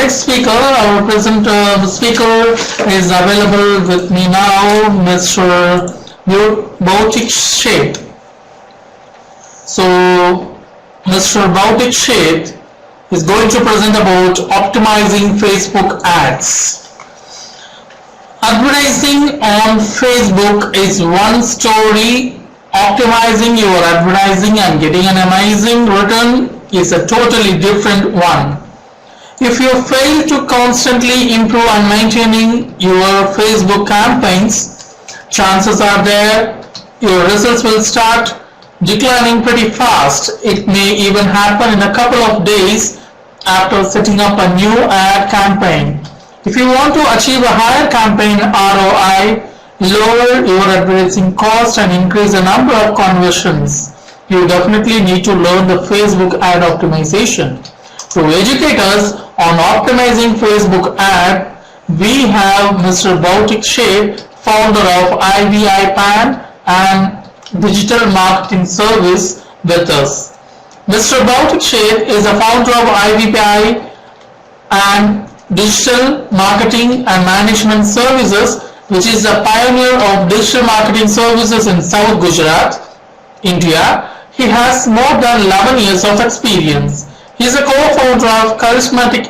next speaker, our present speaker is available with me now, Mr. Bhautik Sheth. So, Mr. Bhautik Sheth is going to present about optimizing Facebook ads. Advertising on Facebook is one story. Optimizing your advertising and getting an amazing return is a totally different one. If you fail to constantly improve and maintaining your Facebook campaigns, chances are there your results will start declining pretty fast. It may even happen in a couple of days after setting up a new ad campaign. If you want to achieve a higher campaign ROI, lower your advertising cost and increase the number of conversions, you definitely need to learn the Facebook ad optimization. To educate us on optimizing Facebook ad, we have Mr. Bhautik Sheth, founder of iVIPANAN and digital marketing service with us. Mr. Bhautik Sheth is a founder of iVIPANAN and digital marketing and management services, which is a pioneer of digital marketing services in South Gujarat, India. He has more than 11 years of experience. He is a co-founder of Karizmatic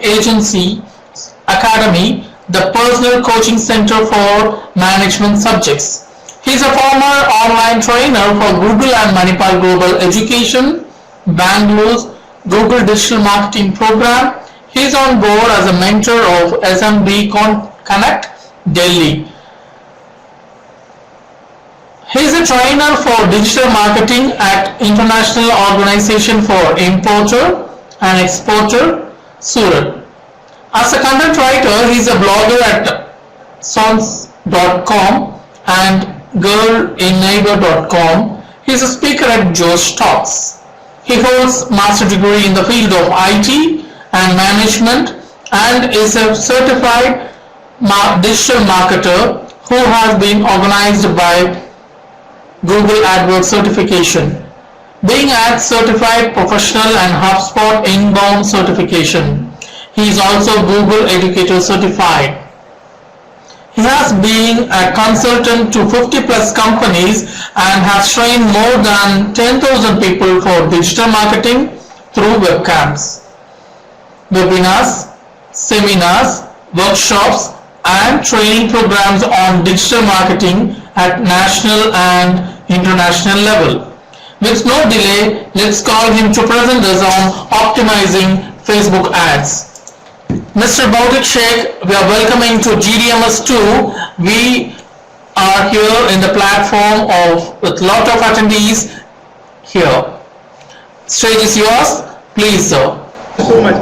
Academy, the personal coaching center for management subjects. He is a former online trainer for Google and Manipal Global Education, Bangalore's Google Digital Marketing Program. He is on board as a mentor of SMBConnect, Delhi. He is a trainer for digital marketing at International Organization for Importer and Exporter, Surat. As a content writer, he is a blogger at songs.com and girlinneighbor.com. He is a speaker at Josh Talks. He holds master degree in the field of IT and management and is a certified digital marketer who has been organized by Google AdWords certification, being Ads certified professional and HubSpot inbound certification. He is also Google Educator certified. He has been a consultant to 50 plus companies and has trained more than 10,000 people for digital marketing through webcams, webinars, seminars, workshops, and training programs on digital marketing at national and international level. With no delay, let's call him to present us on optimizing Facebook ads. Mr. Bhautik Sheth, we are welcoming to GDMS2. We are here in the platform with lot of attendees here. Stage is yours, please sir. Thank you so much.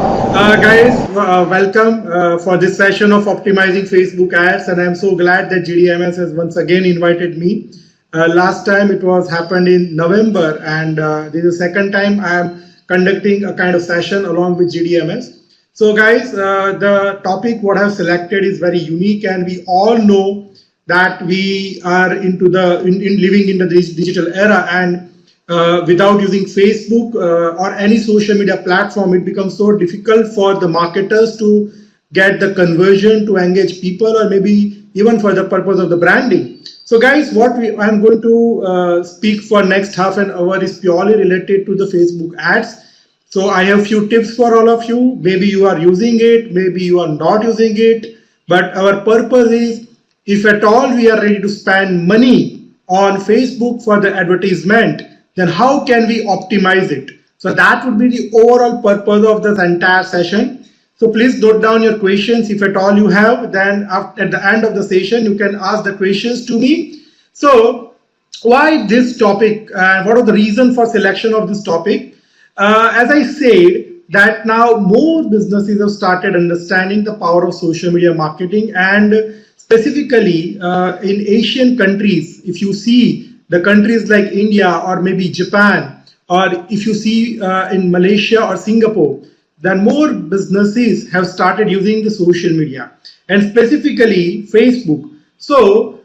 Guys, welcome for this session of optimizing Facebook ads, and I'm so glad that GDMS has once again invited me. Last time it was happened in November, and this is the second time I am conducting a kind of session along with GDMS. So guys, the topic what I've selected is very unique, and we all know that we are into living in the digital era, and without using Facebook or any social media platform, it becomes so difficult for the marketers to get the conversion, to engage people, or maybe even for the purpose of the branding. So guys, I'm going to speak for next half an hour is purely related to the Facebook ads. So I have few tips for all of you. Maybe you are using it, maybe you are not using it, but our purpose is, if at all we are ready to spend money on Facebook for the advertisement, then how can we optimize it? So that would be the overall purpose of this entire session. So please note down your questions if at all you have. Then at the end of the session, you can ask the questions to me. So why this topic and what are the reason for selection of this topic? As I said, that now more businesses have started understanding the power of social media marketing, and specifically in Asian countries, if you see the countries like India or maybe Japan, or if you see in Malaysia or Singapore, then more businesses have started using the social media, and specifically Facebook. So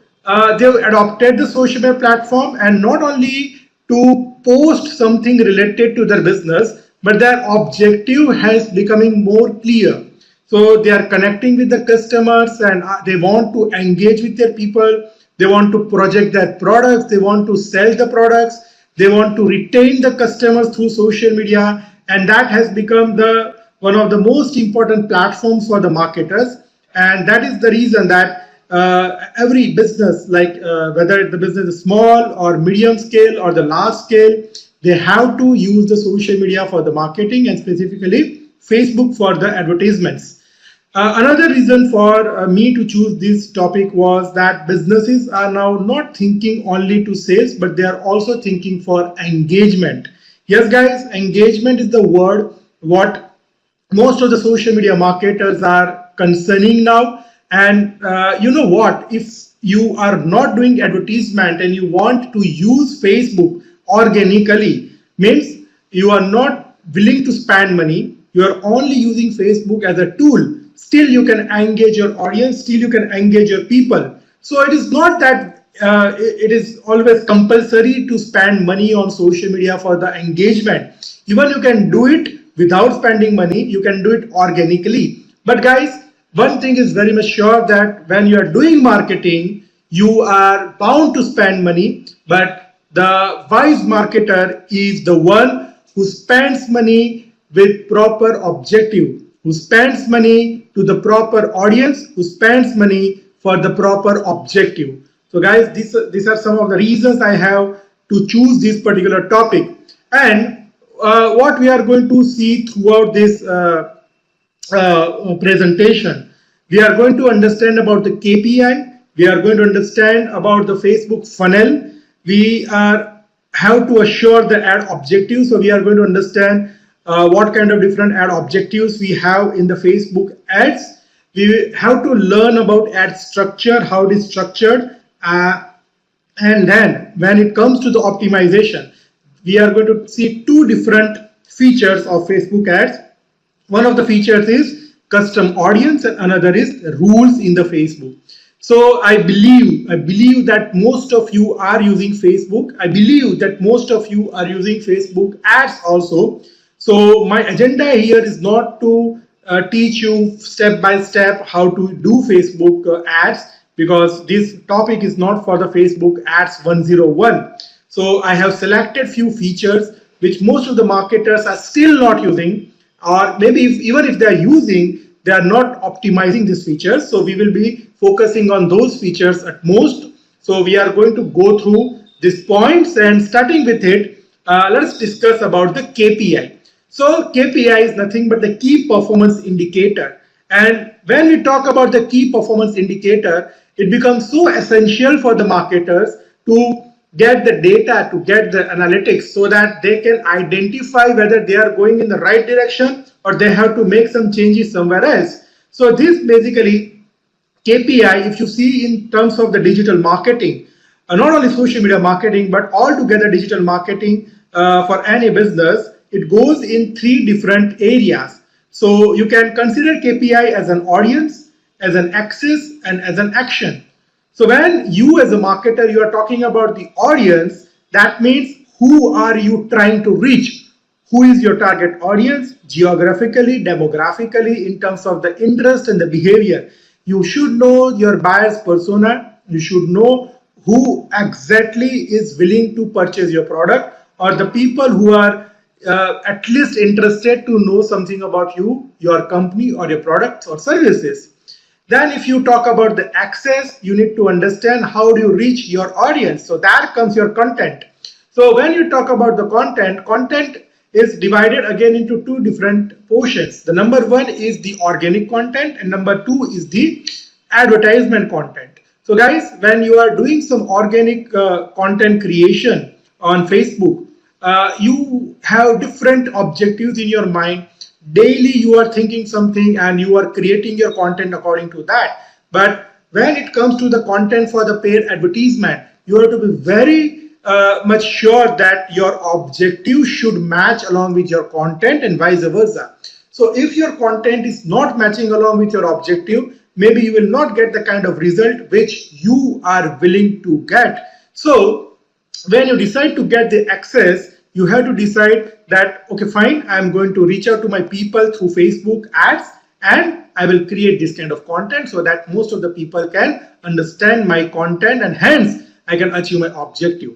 they've adopted the social media platform, and not only to post something related to their business, but their objective has becoming more clear. So they are connecting with the customers and they want to engage with their people. They want to project their products. They want to sell the products. They want to retain the customers through social media. And that has become one of the most important platforms for the marketers. And that is the reason that every business, like whether the business is small or medium scale or the large scale, they have to use the social media for the marketing and specifically Facebook for the advertisements. Another reason for me to choose this topic was that businesses are now not thinking only to sales, but they are also thinking for engagement. Yes, guys, engagement is the word what most of the social media marketers are concerning now. And you know what? If you are not doing advertisement and you want to use Facebook organically, means you are not willing to spend money, you are only using Facebook as a tool. Still you can engage your audience, still you can engage your people. So it is not that it is always compulsory to spend money on social media for the engagement. Even you can do it without spending money, you can do it organically. But guys, one thing is very much sure, that when you are doing marketing, you are bound to spend money, but the wise marketer is the one who spends money with proper objective, who spends money to the proper audience, who spends money for the proper objective. So guys, these are some of the reasons I have to choose this particular topic. And what we are going to see throughout this presentation, we are going to understand about the KPI, we are going to understand about the Facebook funnel, we have to assure the ad objectives. So we are going to understand what kind of different ad objectives we have in the Facebook ads. We have to learn about ad structure, how it is structured, and then when it comes to the optimization, we are going to see two different features of Facebook ads. One of the features is custom audience and another is rules in the Facebook. So I believe that most of you are using Facebook. I believe that most of you are using Facebook ads also. So my agenda here is not to teach you step by step how to do Facebook ads, because this topic is not for the Facebook ads 101. So I have selected few features which most of the marketers are still not using, or maybe even if they are using, they are not optimizing these features. So we will be focusing on those features at most. So we are going to go through these points, and starting with it, let's discuss about the KPI. So KPI is nothing but the key performance indicator. And when we talk about the key performance indicator, it becomes so essential for the marketers to get the data, to get the analytics, so that they can identify whether they are going in the right direction or they have to make some changes somewhere else. So this basically KPI, if you see in terms of the digital marketing, not only social media marketing, but altogether digital marketing for any business, it goes in three different areas. So you can consider KPI as an audience, as an axis, and as an action. So when you as a marketer, you are talking about the audience, that means who are you trying to reach? Who is your target audience geographically, demographically, in terms of the interest and the behavior? You should know your buyer's persona. You should know who exactly is willing to purchase your product, or the people who are at least interested to know something about you, your company, or your products or services. Then if you talk about the access, you need to understand how do you reach your audience. So that comes your content. So when you talk about the content is divided again into two different portions. The number one is the organic content, and number two is the advertisement content. So guys, when you are doing some organic content creation on Facebook, you have different objectives in your mind. Daily you are thinking something and you are creating your content according to that. But when it comes to the content for the paid advertisement, you have to be very much sure that your objective should match along with your content and vice versa. So if your content is not matching along with your objective, maybe you will not get the kind of result which you are willing to get. So when you decide to get the access, you have to decide that, okay, fine, I'm going to reach out to my people through Facebook ads, and I will create this kind of content so that most of the people can understand my content, and hence I can achieve my objective.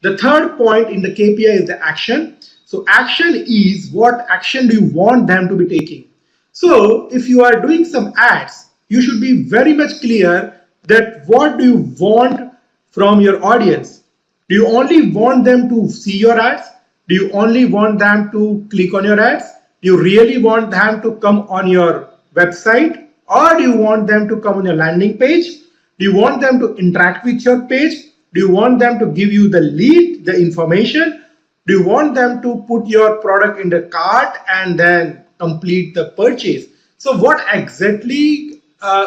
The third point in the KPI is the action. So action is what action do you want them to be taking. So if you are doing some ads, you should be very much clear that what do you want from your audience. Do you only want them to see your ads? Do you only want them to click on your ads? Do you really want them to come on your website, or do you want them to come on your landing page? Do you want them to interact with your page? Do you want them to give you the lead, the information? Do you want them to put your product in the cart and then complete the purchase? So what exactly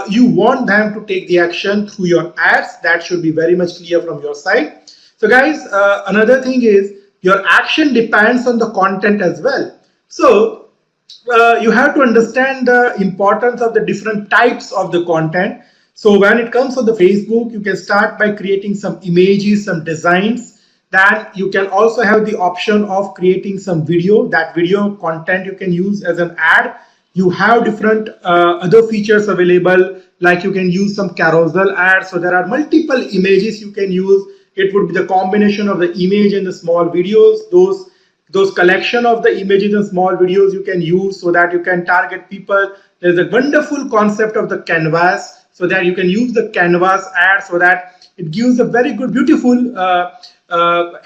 you want them to take the action through your ads? That should be very much clear from your side. So guys, another thing is your action depends on the content as well. So you have to understand the importance of the different types of the content. So when it comes to the Facebook, you can start by creating some images, some designs. Then you can also have the option of creating some video. That video content you can use as an ad. You have different other features available, like you can use some carousel ads. So there are multiple images you can use. It would be the combination of the image and the small videos. Those collection of the images and small videos you can use so that you can target people. There's a wonderful concept of the canvas, so that you can use the canvas ad so that it gives a very good, beautiful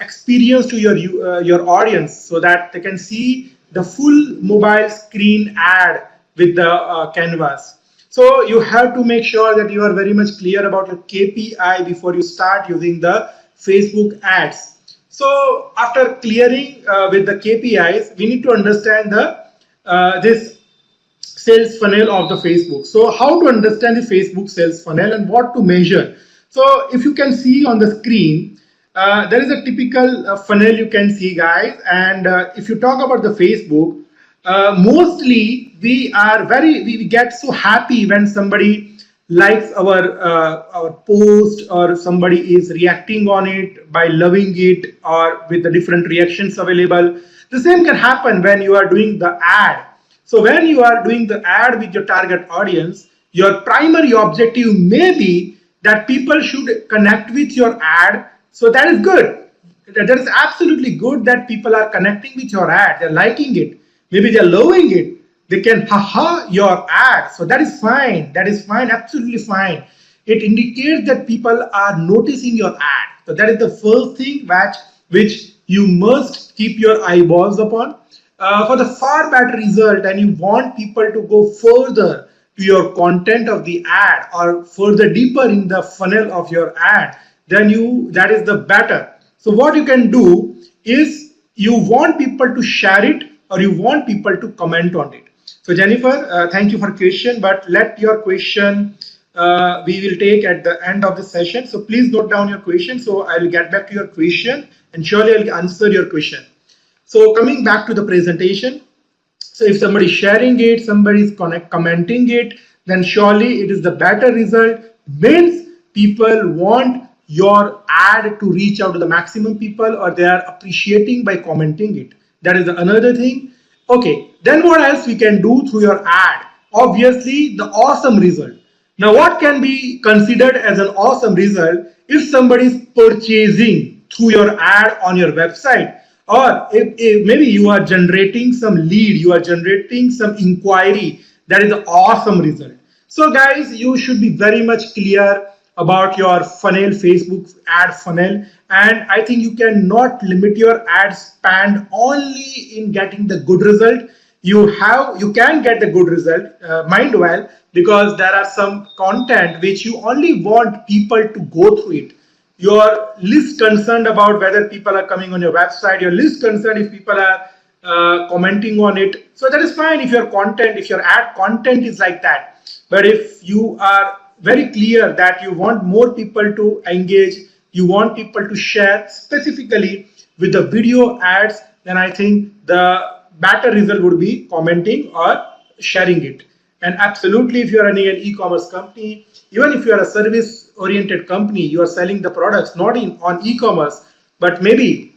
experience to your audience, so that they can see the full mobile screen ad with the canvas. So you have to make sure that you are very much clear about your KPI before you start using the Facebook ads. So after clearing with the KPIs, we need to understand the this sales funnel of the Facebook. So how to understand the Facebook sales funnel and what to measure. So if you can see on the screen, there is a typical funnel you can see, guys. And if you talk about the Facebook, mostly we get so happy when somebody likes our post, or somebody is reacting on it by loving it, or with the different reactions available. The same can happen when you are doing the ad. So when you are doing the ad with your target audience, your primary objective may be that people should connect with your ad. So that is good. That is absolutely good that people are connecting with your ad. They're liking it. Maybe they're loving it. They can haha your ad. So that is fine. That is fine. Absolutely fine. It indicates that people are noticing your ad. So that is the first thing which you must keep your eyeballs upon. For the far better result, and you want people to go further to your content of the ad, or further deeper in the funnel of your ad, then that is the better. So what you can do is you want people to share it, or you want people to comment on it. So Jennifer, thank you for question, but let your question we will take at the end of the session. So please note down your question. So I will get back to your question and surely I will answer your question. So coming back to the presentation, so if somebody is sharing it, somebody is commenting it, then surely it is the better result. Means people want your ad to reach out to the maximum people, or they are appreciating by commenting it. That is another thing. Okay, then what else we can do through your ad? Obviously, the awesome result. Now, what can be considered as an awesome result if somebody is purchasing through your ad on your website? Or if maybe you are generating some lead, you are generating some inquiry, that is an awesome result. So guys, you should be very much clear about your funnel, Facebook ad funnel. And I think you cannot limit your ad spend only in getting the good result. You can get the good result, mind well, because there are some content which you only want people to go through it. You're least concerned about whether people are coming on your website. You're least concerned if people are commenting on it. So that is fine if your ad content is like that. But if you are very clear that you want more people to engage, you want people to share specifically with the video ads, then I think the better result would be commenting or sharing it. And absolutely, if you are running an e-commerce company, even if you are a service-oriented company, you are selling the products not on e-commerce, but maybe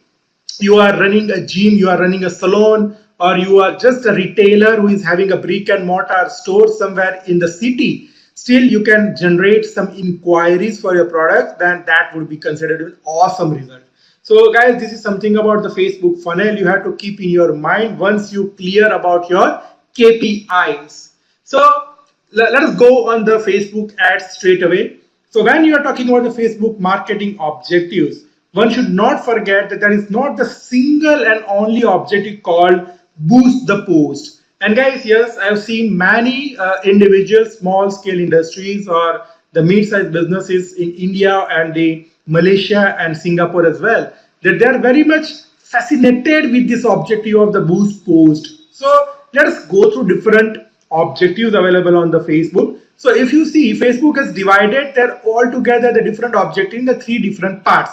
you are running a gym, you are running a salon, or you are just a retailer who is having a brick and mortar store somewhere in the city, still you can generate some inquiries for your product, then that would be considered an awesome result. So guys, this is something about the Facebook funnel you have to keep in your mind once you clear about your KPIs. So let us go on the Facebook ads straight away. So when you are talking about the Facebook marketing objectives, one should not forget that there is not the single and only objective called boost the post. And guys, yes, I have seen many individual small scale industries or the mid-sized businesses in India and the Malaysia and Singapore as well, that they are very much fascinated with this objective of the boost post. So let us go through different objectives available on the Facebook. So if you see, Facebook has divided their altogether the different objectives in the 3 different parts.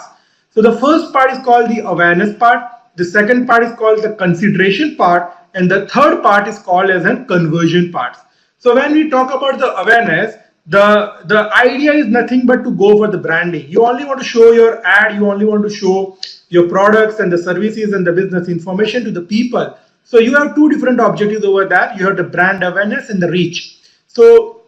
So the first part is called the awareness part, the second part is called the consideration part, and the third part is called as a conversion part. So when we talk about the awareness, the idea is nothing but to go for the branding. You only want to show your ad, you only want to show your products and the services and the business information to the people. So you have 2 different objectives over there. You have the brand awareness and the reach. So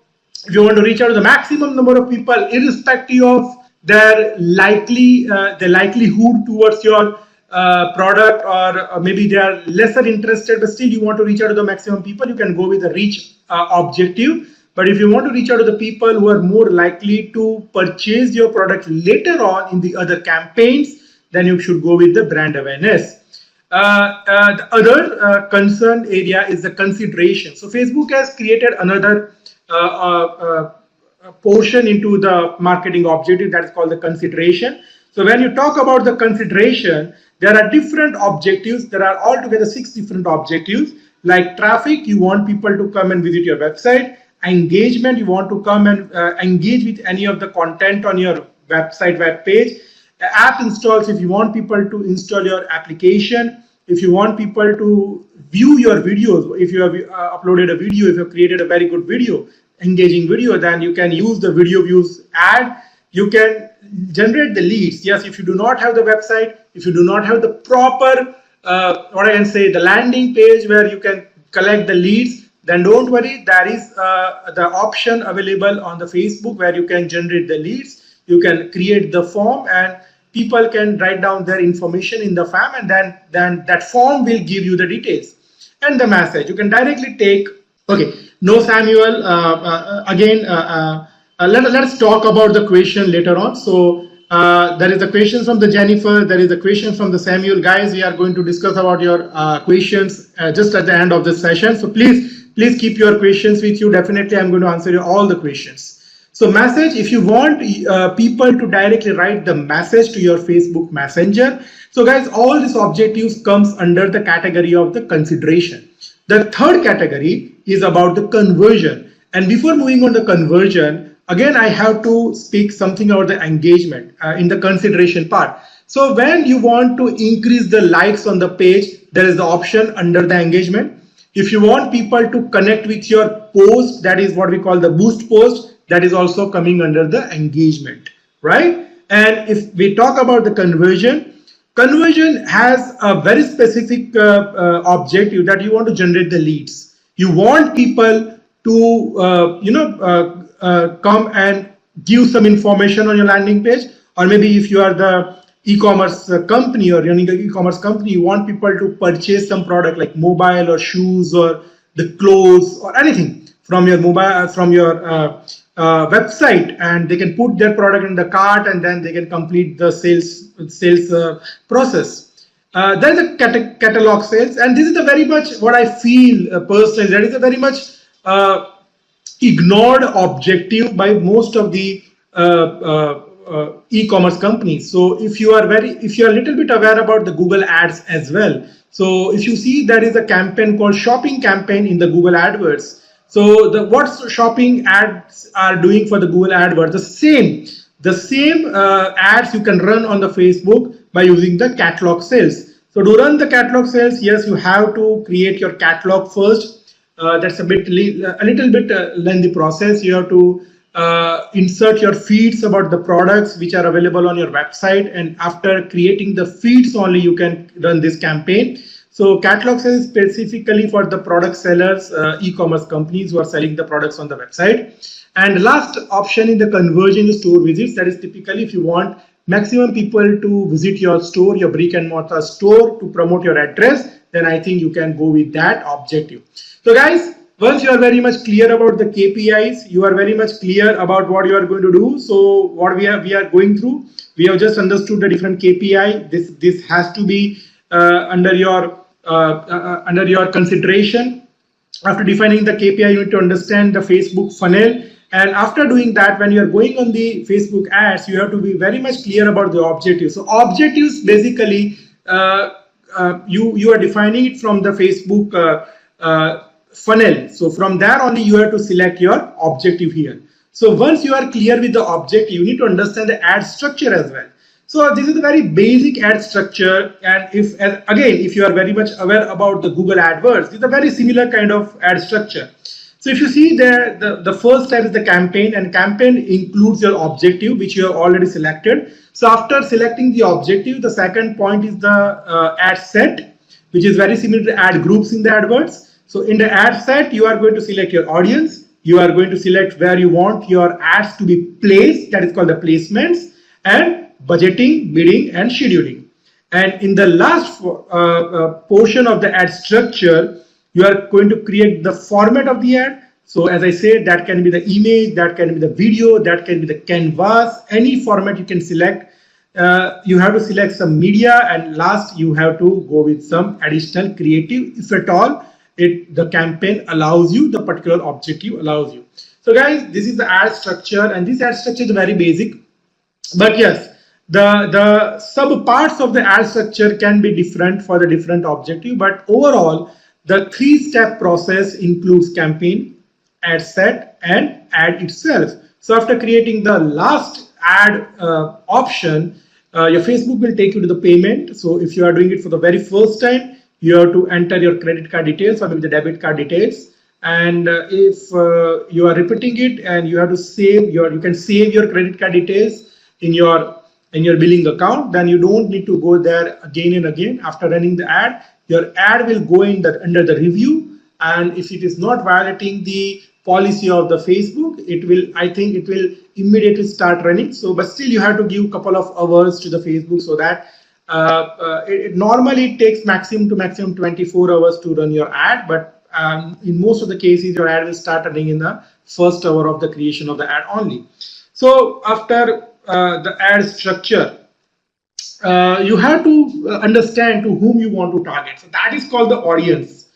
if you want to reach out to the maximum number of people, irrespective of their likelihood towards your product, or maybe they are lesser interested, but still you want to reach out to the maximum people, you can go with the reach objective. But if you want to reach out to the people who are more likely to purchase your product later on in the other campaigns, then you should go with the brand awareness. The other concerned area is the consideration. So Facebook has created another portion into the marketing objective that is called the consideration. So when you talk about the consideration, there are different objectives. There are altogether 6 different objectives. Like traffic, you want people to come and visit your website. Engagement, you want to come and engage with any of the content on your website, web page. App installs, if you want people to install your application. If you want people to view your videos, if you have uploaded a video, if you have created a very good video, engaging video, then you can use the video views ad. You can generate the leads. Yes, if you do not have the website, if you do not have the proper, what I can say, the landing page where you can collect the leads, then don't worry, there is the option available on the Facebook where you can generate the leads. You can create the form and people can write down their information in the form, and then that form will give you the details and the message. You can directly take, okay, no Samuel, let's talk about the question later on. So there is a question from the Jennifer, there is a question from the Samuel. Guys, we are going to discuss about your questions just at the end of this session. So please keep your questions with you. Definitely I'm going to answer all the questions. So message, if you want people to directly write the message to your Facebook Messenger. So guys, all these objectives comes under the category of the consideration. The third category is about the conversion. And before moving on the conversion, again, I have to speak something about the engagement in the consideration part. So when you want to increase the likes on the page, there is the option under the engagement. If you want people to connect with your post, that is what we call the boost post, that is also coming under the engagement, right? And if we talk about the conversion has a very specific objective that you want to generate the leads. You want people to come and give some information on your landing page, or maybe if you are the e-commerce company or running an e-commerce company, you want people to purchase some product like mobile or shoes or the clothes or anything from your mobile, from your website, and they can put their product in the cart and then they can complete the sales process. There is a catalog sales, and this is the very much what I feel personally, that is a very much ignored objective by most of the e-commerce companies. So if you are a little bit aware about the Google ads as well, so if you see, there is a campaign called shopping campaign in the Google AdWords. So what shopping ads are doing for the Google AdWords, the same ads you can run on the Facebook by using the catalog sales. So to run the catalog sales, yes, you have to create your catalog first. That's a little bit lengthy process. You have to insert your feeds about the products which are available on your website, and after creating the feeds only you can run this campaign. So catalog sales is specifically for the product sellers, e-commerce companies who are selling the products on the website. And last option in the conversion store visits, that is typically if you want maximum people to visit your store, your brick and mortar store, to promote your address, then I think you can go with that objective. So guys, once you are very much clear about the KPIs, you are very much clear about what you are going to do. So what we are going through, we have just understood the different KPI. This has to be under your consideration. After defining the KPI, you need to understand the Facebook funnel. And after doing that, when you are going on the Facebook ads, you have to be very much clear about the objectives. So objectives basically, you are defining it from the Facebook funnel. So from there only you have to select your objective here. So once you are clear with the objective, you need to understand the ad structure as well. So this is a very basic ad structure, and if you are very much aware about the Google AdWords, it's a very similar kind of ad structure. So if you see there, the first step is the campaign, and campaign includes your objective, which you have already selected. So after selecting the objective, the second point is the ad set, which is very similar to ad groups in the AdWords. So in the ad set, you are going to select your audience. You are going to select where you want your ads to be placed, that is called the placements, and budgeting, bidding, and scheduling. And in the last portion of the ad structure, you are going to create the format of the ad. So as I said, that can be the image, that can be the video, that can be the canvas, any format you can select. You have to select some media, and last you have to go with some additional creative, if at all the campaign allows you, the particular objective allows you. So guys, this is the ad structure, and this ad structure is very basic. But yes, the sub parts of the ad structure can be different for the different objective, but overall the 3-step process includes campaign, ad set, and ad itself. So after creating the last ad option, your Facebook will take you to the payment. So if you are doing it for the very first time, you have to enter your credit card details or maybe the debit card details. And if you are repeating it, and you have to save you can save your credit card details in your billing account, then you don't need to go there again and again. After running the ad, your ad will go in under the review, and if it is not violating the policy of the Facebook, I think it will immediately start running. So but still you have to give a couple of hours to the Facebook, so that it normally takes maximum 24 hours to run your ad, but in most of the cases your ad will start running in the first hour of the creation of the ad only. So after the ad structure, you have to understand to whom you want to target. So that is called the audience.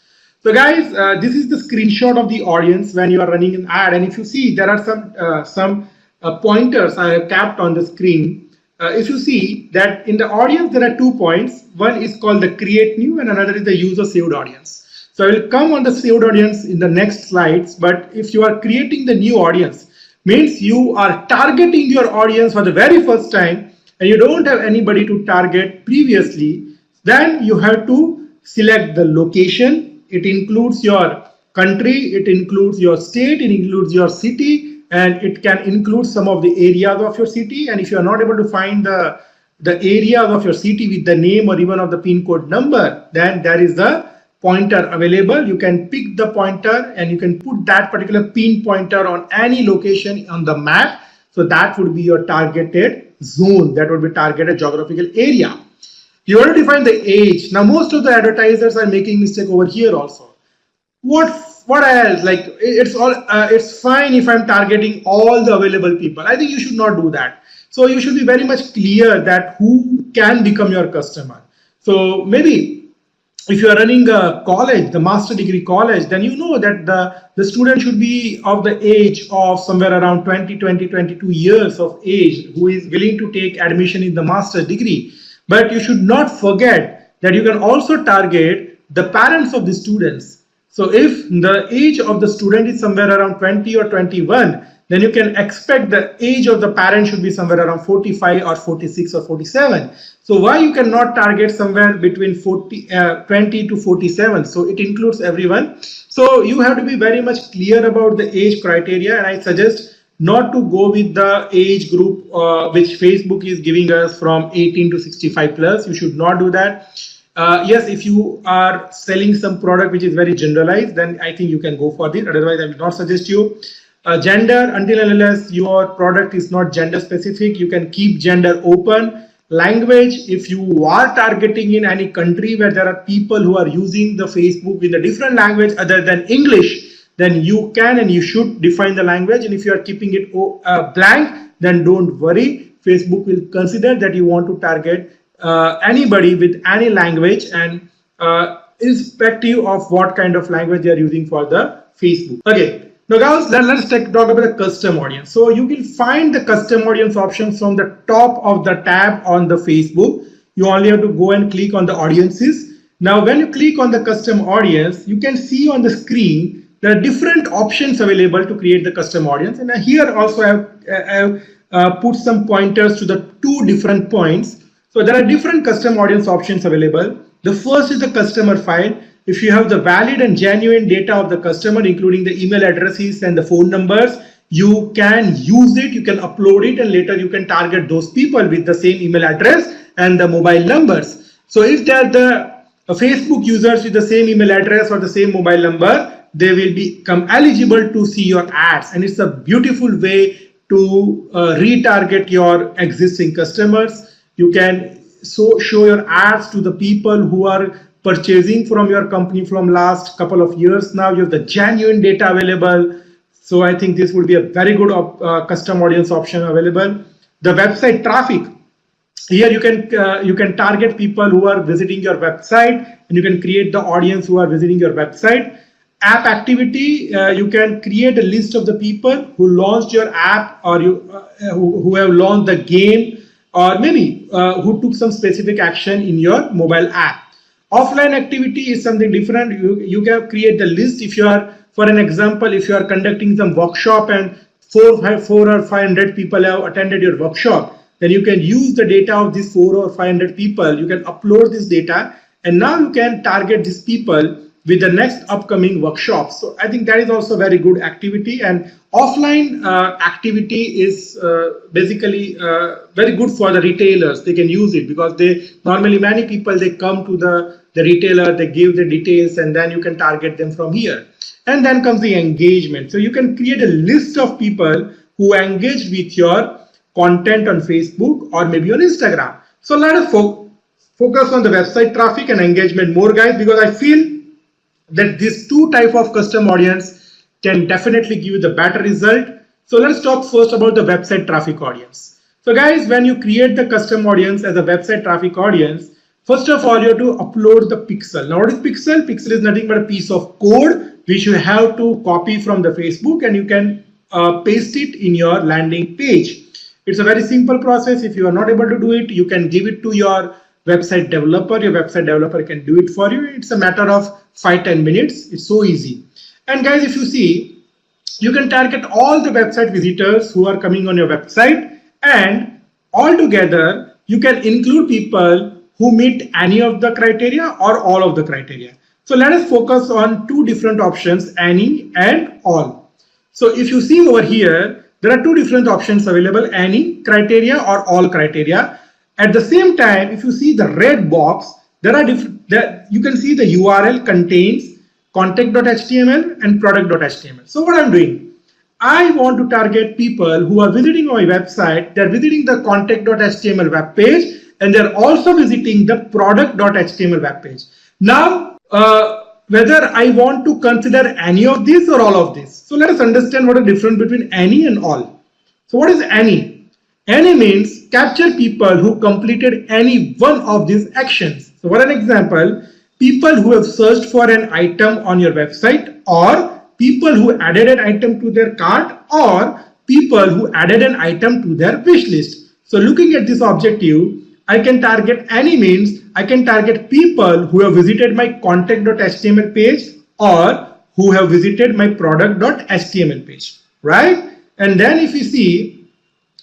So guys, this is the screenshot of the audience when you are running an ad, and if you see, there are some pointers I have tapped on the screen. If you see that in the audience there are 2 points. One is called the create new, and another is the user saved audience. So I will come on the saved audience in the next slides, but if you are creating the new audience, means you are targeting your audience for the very first time, and you don't have anybody to target previously, then you have to select the location. It includes your country, it includes your state, it includes your city, and it can include some of the areas of your city. And if you are not able to find the areas of your city with the name or even of the pin code number, then there is the pointer available. You can pick the pointer and you can put that particular pin pointer on any location on the map. So that would be your targeted zone, that would be targeted geographical area. You want to define the age. Now most of the advertisers are making mistake over here also. What else? Like it's fine if I'm targeting all the available people. I think you should not do that. So you should be very much clear that who can become your customer. So maybe if you are running a college, the master degree college, then you know that the student should be of the age of somewhere around 22 years of age, who is willing to take admission in the master's degree. But you should not forget that you can also target the parents of the students. So if the age of the student is somewhere around 20 or 21, then you can expect the age of the parent should be somewhere around 45 or 46 or 47. So why you cannot target somewhere between 20 to 47? So it includes everyone. So you have to be very much clear about the age criteria, and I suggest not to go with the age group which Facebook is giving us from 18 to 65 plus. You should not do that. Yes, if you are selling some product which is very generalized, then I think you can go for this. Otherwise, I will not suggest you. Gender, until and unless your product is not gender specific, you can keep gender open. Language, if you are targeting in any country where there are people who are using the Facebook in a different language other than English, then you can and you should define the language. And if you are keeping it blank, then don't worry. Facebook will consider that you want to target anybody with any language, and irrespective of what kind of language they are using for the Facebook. Okay. Now guys, let's talk about the custom audience. So you will find the custom audience options from the top of the tab on the Facebook. You only have to go and click on the audiences. Now when you click on the custom audience, you can see on the screen there are different options available to create the custom audience. And here also I have put some pointers to the two different points. So there are different custom audience options available. The first is the customer file. If you have the valid and genuine data of the customer, including the email addresses and the phone numbers, you can use it, you can upload it, and later you can target those people with the same email address and the mobile numbers. So if they are the Facebook users with the same email address or the same mobile number, they will become eligible to see your ads. And it's a beautiful way to retarget your existing customers. You can show your ads to the people who are purchasing from your company from last couple of years now. You have the genuine data available. So I think this would be a very good custom audience option available. The website traffic. Here you can target people who are visiting your website, and you can create the audience who are visiting your website. App activity, you can create a list of the people who launched your app, or who have launched the game, or maybe who took some specific action in your mobile app. Offline activity is something different. You can create the list. If you are, for an example, if you are conducting some workshop and 400 or 500 people have attended your workshop, then you can use the data of these 400 or 500 people. You can upload this data, and now you can target these people with the next upcoming workshops. So I think that is also very good activity. And offline activity is basically very good for the retailers. They can use it because normally many people, they come to the retailer, they give the details, and then you can target them from here. And then comes the engagement. So you can create a list of people who engage with your content on Facebook or maybe on Instagram. So let us focus on the website traffic and engagement more, guys, because I feel that these two type of custom audience can definitely give you the better result. So let's talk first about the website traffic audience. So guys, when you create the custom audience as a website traffic audience, first of all, you have to upload the pixel. Now what is pixel? Pixel is nothing but a piece of code which you have to copy from the Facebook, and you can paste it in your landing page. It's a very simple process. If you are not able to do it, you can give it to your website developer. Your website developer can do it for you. It's a matter of 5-10 minutes. It's so easy. And guys, if you see, you can target all the website visitors who are coming on your website, and altogether you can include people who meet any of the criteria or all of the criteria. So let us focus on two different options, any and all. So if you see over here, there are two different options available, any criteria or all criteria. At the same time, if you see the red box, there are you can see the URL contains contact.html and product.html. So what I'm doing, I want to target people who are visiting my website. They're visiting the contact.html web page, and they're also visiting the product.html web page. Now, whether I want to consider any of this or all of this. So let us understand what is the difference between any and all. So what is any? Any means capture people who completed any one of these actions. So for an example, people who have searched for an item on your website, or people who added an item to their cart, or people who added an item to their wish list. So looking at this objective, I can target any means I can target people who have visited my contact.html page or who have visited my product.html page, right? And then if you see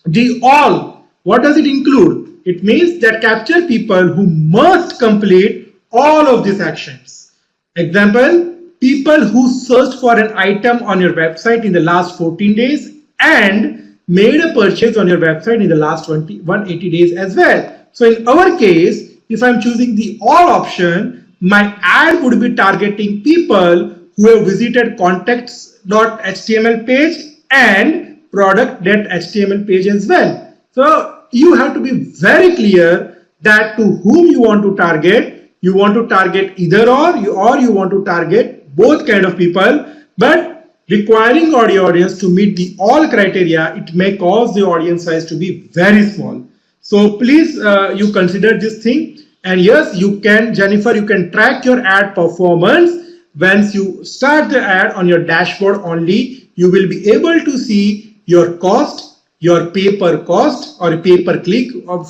the all, what does it include? It means that capture people who must complete all of these actions. Example, people who searched for an item on your website in the last 14 days and made a purchase on your website in the last 180 days as well. So in our case, if I'm choosing the all option, my ad would be targeting people who have visited contacts.html page and product.html page as well. So you have to be very clear that to whom you want to target. You want to target either or you want to target both kind of people, but requiring your audience to meet the all criteria, it may cause the audience size to be very small. So please you consider this thing. And yes, you can, Jennifer, you can track your ad performance. Once you start the ad on your dashboard only, you will be able to see your cost, your pay per cost or pay per click of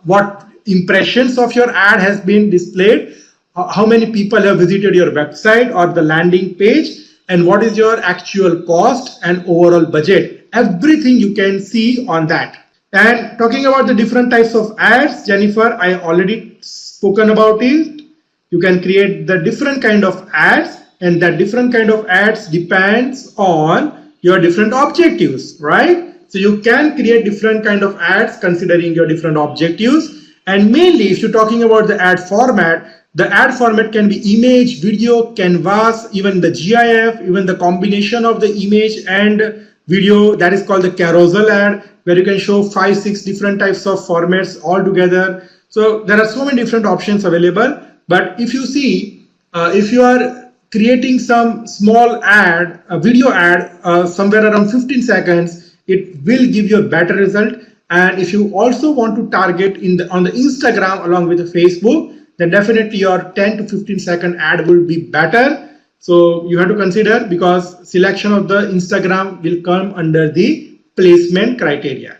what impressions of your ad has been displayed, how many people have visited your website or the landing page, and what is your actual cost and overall budget. Everything you can see on that. And talking about the different types of ads, Jennifer, I already spoken about it. You can create the different kind of ads, and that different kind of ads depends on your different objectives, right? So you can create different kind of ads considering your different objectives. And mainly if you're talking about the ad format can be image, video, canvas, even the GIF, even the combination of the image and video, that is called the carousel ad, where you can show 5-6 different types of formats all together. So there are so many different options available. But if you see, if you are creating some small ad, a video ad, somewhere around 15 seconds, it will give you a better result. And if you also want to target on the Instagram along with the Facebook, then definitely your 10 to 15 second ad will be better. So you have to consider, because selection of the Instagram will come under the placement criteria.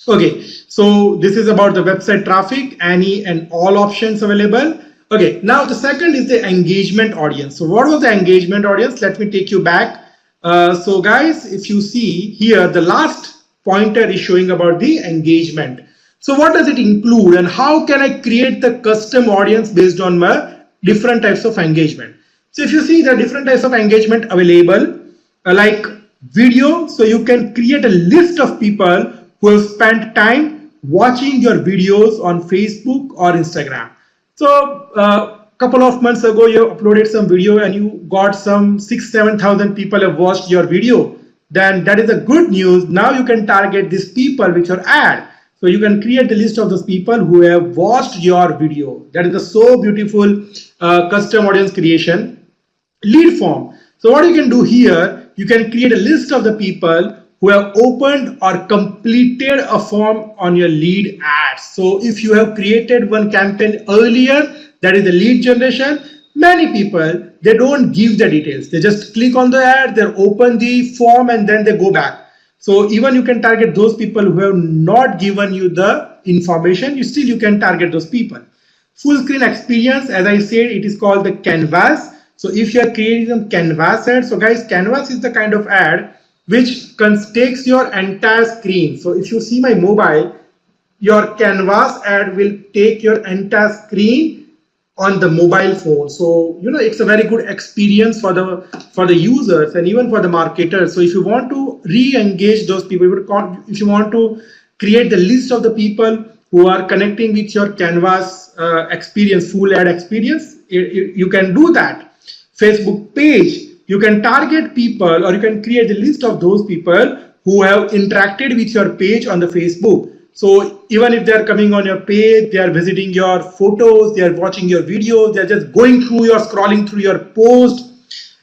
Okay, so this is about the website traffic, any and all options available. Okay, now the second is the engagement audience. So what was the engagement audience? Let me take you back. So guys, if you see here, the last pointer is showing about the engagement. So what does it include, and how can I create the custom audience based on my different types of engagement? So if you see the different types of engagement available, like video, so you can create a list of people who have spent time watching your videos on Facebook or Instagram. So couple of months ago, you uploaded some video and you got some 6,000-7,000 people have watched your video. Then that is a good news. Now you can target these people with your ad. So you can create the list of those people who have watched your video. That is a so beautiful custom audience creation. Lead form. So what you can do here, you can create a list of the people who have opened or completed a form on your lead ads. So if you have created one campaign earlier, that is the lead generation, many people, they don't give the details. They just click on the ad, they open the form and then they go back. So even you can target those people who have not given you the information, you can target those people. Full screen experience, as I said, it is called the canvas. So if you are creating some canvas ad, so guys, canvas is the kind of ad which takes your entire screen. So if you see my mobile, your canvas ad will take your entire screen on the mobile phone. So it's a very good experience for the users and even for the marketers. So if you want to re-engage those people, if you want to create the list of the people who are connecting with your canvas experience, full ad experience, you can do that. Facebook page, you can target people, or you can create the list of those people who have interacted with your page on the Facebook. So even if they are coming on your page, they are visiting your photos, they are watching your videos, they are just going through scrolling through your post,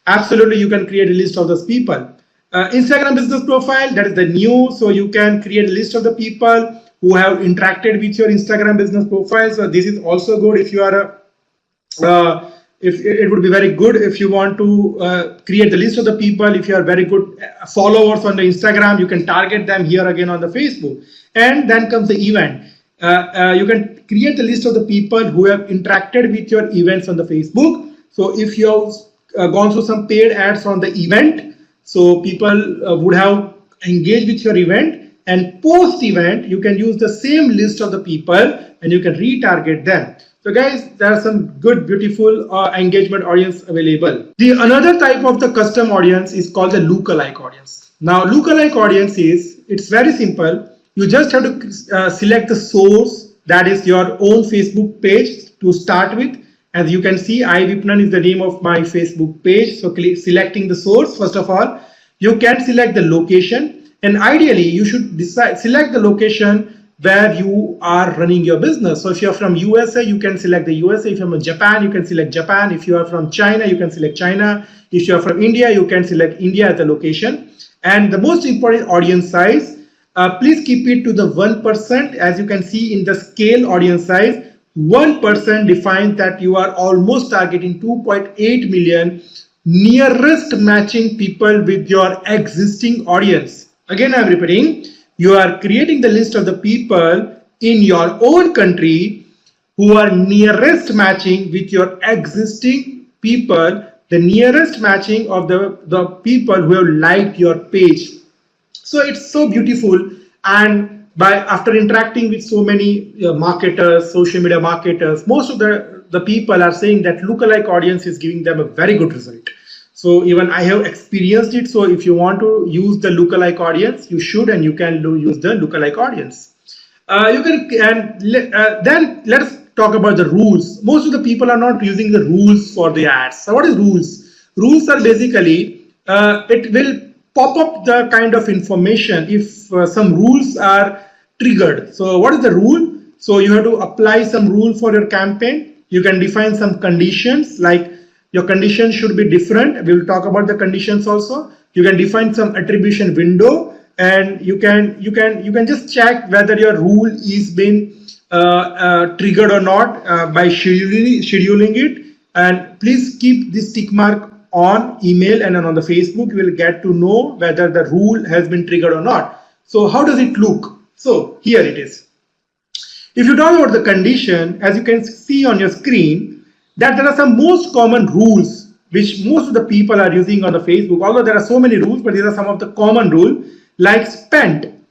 absolutely you can create a list of those people. Instagram business profile, that is the new, so you can create a list of the people who have interacted with your Instagram business profile. So this is also good if you are it would be very good if you want to create the list of the people. If you are very good followers on the Instagram, you can target them here again on the Facebook. And then comes the event. You can create the list of the people who have interacted with your events on the Facebook. So if you have gone through some paid ads on the event, so people would have engaged with your event, and post event, you can use the same list of the people and you can retarget them. So guys, there are some good, beautiful engagement audience available. The another type of the custom audience is called the lookalike audience. Now, lookalike audience it's very simple. You just have to select the source that is your own Facebook page to start with. As you can see, iVIPANAN is the name of my Facebook page. So selecting the source, first of all, you can select the location, and ideally you should select the location where you are running your business. So if you're from USA, you can select the USA. If you're from Japan, you can select Japan. If you are from China, you can select China. If you're from India, you can select India as a location. And the most important audience size, please keep it to the 1%. As you can see in the scale audience size, 1% defines that you are almost targeting 2.8 million nearest matching people with your existing audience. Again, I'm repeating, you are creating the list of the people in your own country who are nearest matching with your existing people, the nearest matching of the people who have liked your page. So it's so beautiful, and after interacting with so many marketers, social media marketers, most of the people are saying that lookalike audience is giving them a very good result. So even I have experienced it. So if you want to use the lookalike audience, you should, and you can use the lookalike audience. Then let's talk about the rules. Most of the people are not using the rules for the ads. So what is rules? Rules are basically, it will pop up the kind of information if some rules are triggered. So what is the rule? So you have to apply some rule for your campaign. You can define some conditions, like your conditions should be different. We will talk about the conditions also. You can define some attribution window, and you can just check whether your rule is been triggered or not by scheduling it. And please keep this tick mark on email and on the Facebook. You will get to know whether the rule has been triggered or not. So how does it look? So here it is. If you talk about the condition, as you can see on your screen, that there are some most common rules which most of the people are using on the Facebook. Although there are so many rules, but these are some of the common rules, like spend.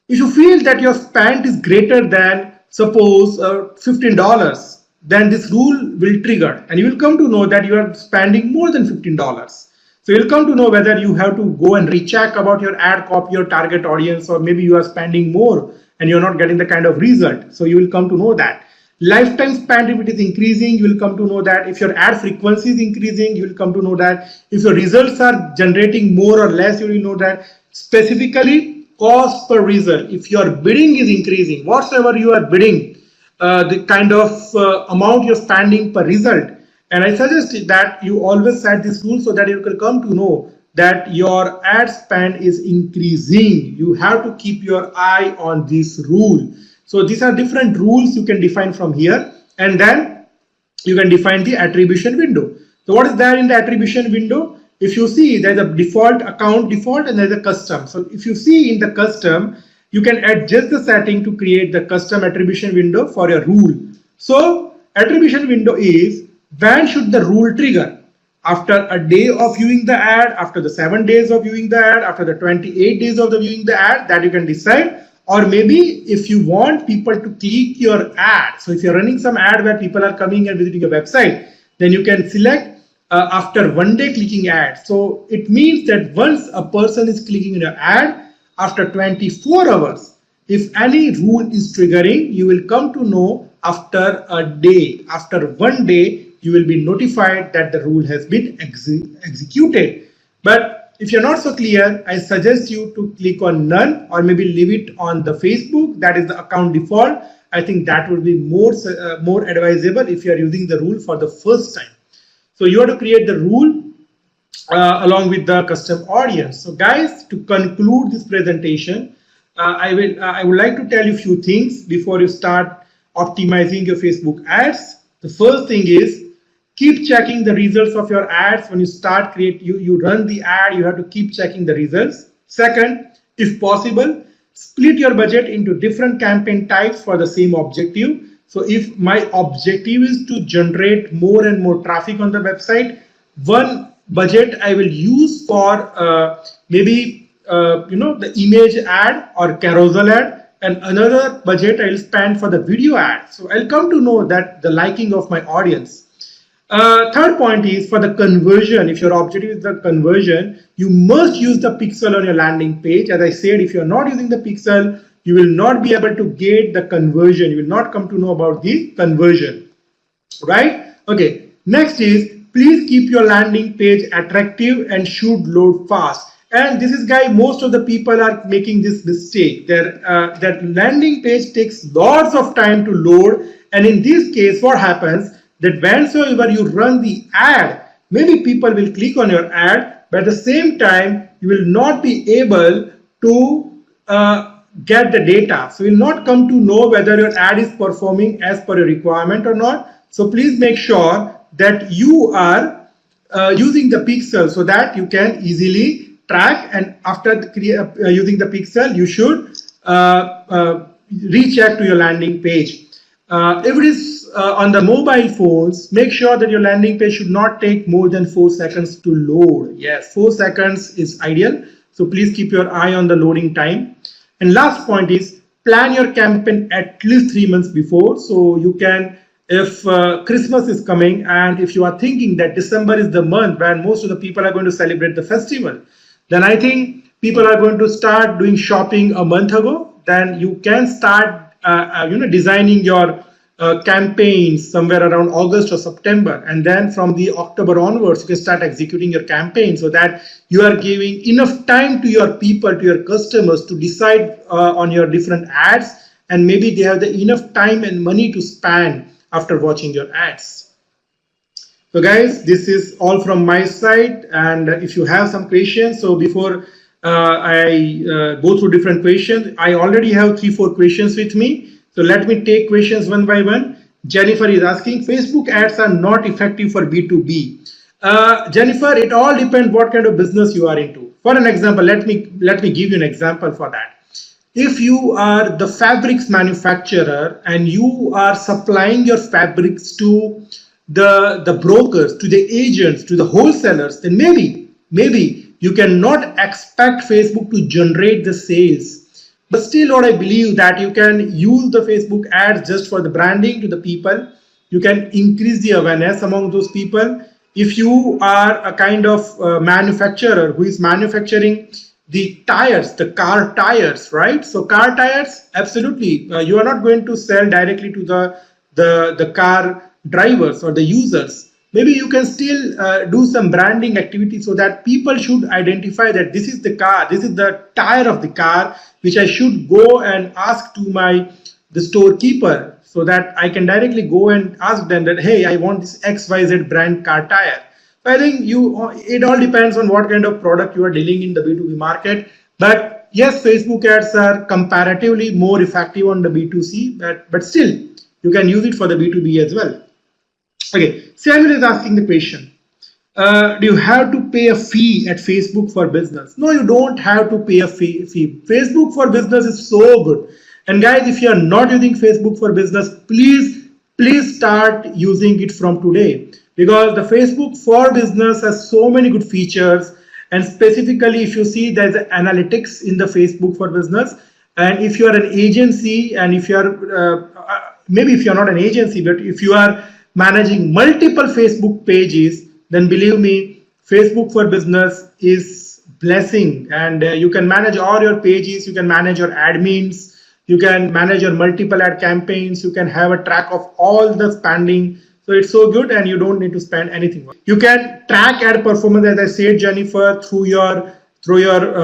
If you feel that your spend is greater than, suppose, $15, then this rule will trigger, and you will come to know that you are spending more than $15. So you'll come to know whether you have to go and recheck about your ad copy, your target audience, or maybe you are spending more and you're not getting the kind of result. So you will come to know that. Lifetime spend, if it is increasing, you will come to know that. If your ad frequency is increasing, you will come to know that. If your results are generating more or less, you will know that. Specifically, cost per result. If your bidding is increasing, whatsoever you are bidding, the kind of amount you're spending per result. And I suggest that you always set this rule so that you can come to know that your ad spend is increasing. You have to keep your eye on this rule. So these are different rules you can define from here, and then you can define the attribution window. So what is there in the attribution window? If you see, there's a default account default and there's a custom. So if you see in the custom, you can adjust the setting to create the custom attribution window for your rule. So attribution window is when should the rule trigger? After a day of viewing the ad, after the 7 days of viewing the ad, after the 28 days of the viewing the ad, that you can decide. Or maybe if you want people to click your ad. So if you're running some ad where people are coming and visiting your website, then you can select after 1 day clicking ad. So it means that once a person is clicking your ad, after 24 hours, if any rule is triggering, you will come to know after a day. After 1 day, you will be notified that the rule has been executed. But if you're not so clear, I suggest you to click on none, or maybe leave it on the Facebook. That is the account default. I think that would be more advisable if you are using the rule for the first time. So you have to create the rule along with the custom audience. So guys, to conclude this presentation, I would like to tell you a few things before you start optimizing your Facebook ads. The first thing is, keep checking the results of your ads. When you start you run the ad, you have to keep checking the results. Second, if possible, split your budget into different campaign types for the same objective. So if my objective is to generate more and more traffic on the website, one budget I will use for maybe the image ad or carousel ad, and another budget I will spend for the video ad. So I'll come to know that the liking of my audience. Third point is for the conversion. If your objective is the conversion, you must use the pixel on your landing page. As I said, if you're not using the pixel, you will not be able to get the conversion. You will not come to know about the conversion, right? Okay, next is please keep your landing page attractive and should load fast. And this is, guy, most of the people are making this mistake. That landing page takes lots of time to load, and in this case what happens, that whenever you run the ad, maybe people will click on your ad, but at the same time you will not be able to get the data. So you will not come to know whether your ad is performing as per your requirement or not. So please make sure that you are using the pixel so that you can easily track, and after using the pixel you should recheck to your landing page. If it is on the mobile phones, make sure that your landing page should not take more than 4 seconds to load. Yes, 4 seconds is ideal, so please keep your eye on the loading time. And last point is plan your campaign at least 3 months before. So you can, if Christmas is coming and if you are thinking that December is the month when most of the people are going to celebrate the festival, then I think people are going to start doing shopping a month ago. Then you can start designing your campaigns somewhere around August or September, and then from the October onwards you can start executing your campaign, so that you are giving enough time to your people, to your customers, to decide on your different ads, and maybe they have the enough time and money to spend after watching your ads. So guys, this is all from my side, and if you have some questions, so before I go through different questions, I already have 3-4 questions with me. So let me take questions one by one. Jennifer is asking, Facebook ads are not effective for B2B. Jennifer, it all depends what kind of business you are into. For an example, let me give you an example for that. If you are the fabrics manufacturer and you are supplying your fabrics to the brokers, to the agents, to the wholesalers, then maybe you cannot expect Facebook to generate the sales. But still, what I believe that you can use the Facebook ads just for the branding to the people. You can increase the awareness among those people. If you are a kind of manufacturer who is manufacturing the tires, the car tires, right? So car tires, absolutely, you are not going to sell directly to the car drivers or the users. Maybe you can still do some branding activity so that people should identify that this is the car, this is the tire of the car, which I should go and ask to the storekeeper, so that I can directly go and ask them that, hey, I want this XYZ brand car tire. So I think it all depends on what kind of product you are dealing in the B2B market. But yes, Facebook ads are comparatively more effective on the B2C, but still you can use it for the B2B as well. Okay, Samuel is asking the question, do you have to pay a fee at Facebook for business? No, you don't have to pay a fee. Facebook for business is so good. And guys, if you are not using Facebook for business, please start using it from today, because the Facebook for business has so many good features. And specifically, if you see, there's analytics in the Facebook for business. And if you are an agency, and if you are, maybe if you're not an agency, but if you are managing multiple Facebook pages, then believe me, Facebook for business is blessing, and you can manage all your pages, you can manage your admins, you can manage your multiple ad campaigns, you can have a track of all the spending. So it's so good, and you don't need to spend anything. You can track ad performance, as I said, Jennifer, through your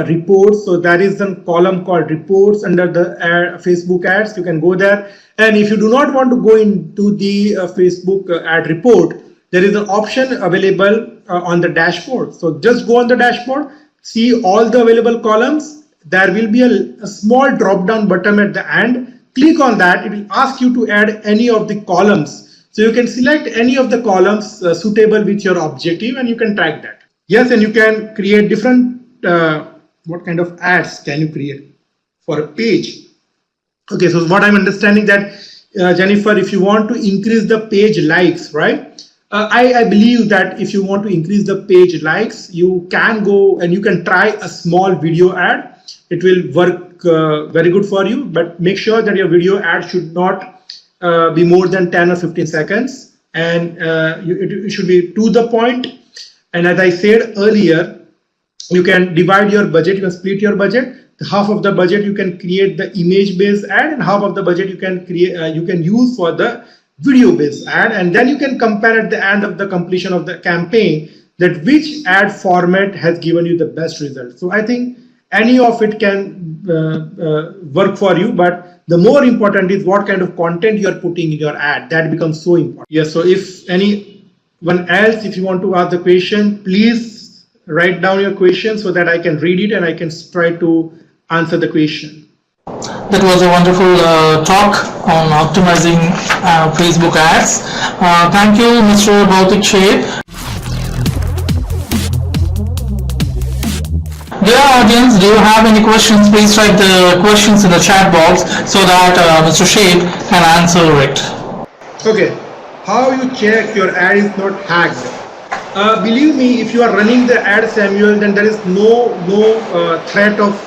reports. So there is a column called reports under the Facebook ads. You can go there. And if you do not want to go into the Facebook ad report, there is an option available on the dashboard. So just go on the dashboard, see all the available columns. There will be a small drop down button at the end. Click on that. It will ask you to add any of the columns. So you can select any of the columns suitable with your objective, and you can track that. Yes, and you can create different, what kind of ads can you create for a page? Okay, so what I'm understanding that, Jennifer, if you want to increase the page likes, right? I believe that if you want to increase the page likes, you can go and you can try a small video ad. It will work very good for you, but make sure that your video ad should not be more than 10 or 15 seconds, and it should be to the point. And as I said earlier, you can divide your budget, you can split your budget. half of the budget you can create the image based ad, and half of the budget you can create you can use for the video based ad, and then you can compare at the end of the completion of the campaign that which ad format has given you the best result. So I think any of it can work for you, but the more important is what kind of content you are putting in your ad. That becomes so important. Yes, so if anyone else, if you want to ask the question, please write down your question so that I can read it and I can try to answer the question. That was a wonderful talk on optimizing Facebook ads. Thank you, Mr. Bhautik Sheth. Dear audience, do you have any questions? Please write the questions in the chat box so that Mr. Sheth can answer it. Okay, how you check your ad is not hacked? Believe me, if you are running the ad, Samuel, then there is no threat of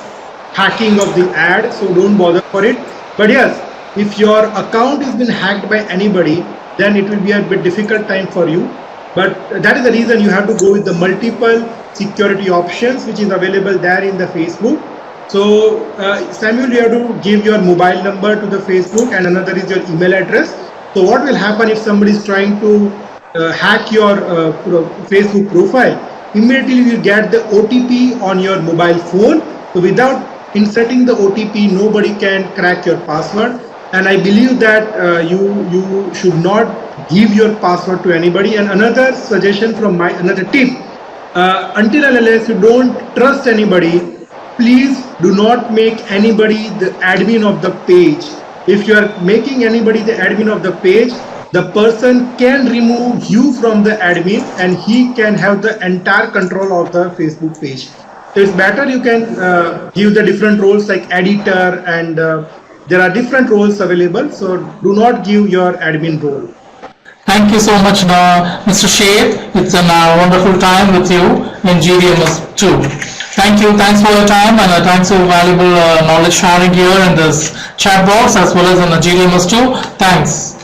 hacking of the ad, so don't bother for it. But yes, if your account has been hacked by anybody, then it will be a bit difficult time for you. But that is the reason you have to go with the multiple security options which is available there in the Facebook. So Samuel, you have to give your mobile number to the Facebook, and another is your email address. So what will happen if somebody is trying to hack your Facebook profile? Immediately you will get the OTP on your mobile phone. So without inserting the OTP, nobody can crack your password. And I believe that you should not give your password to anybody. And another suggestion from another tip, until and unless you don't trust anybody, please do not make anybody the admin of the page. If you are making anybody the admin of the page, the person can remove you from the admin and he can have the entire control of the Facebook page. So it's better you can give the different roles like editor, and there are different roles available. So do not give your admin role. Thank you so much, Mr. Sheth. It's a wonderful time with you in GDMS 2. Thank you. Thanks for your time, and thanks for valuable knowledge sharing here in this chat box as well as in the GDMS 2. Thanks.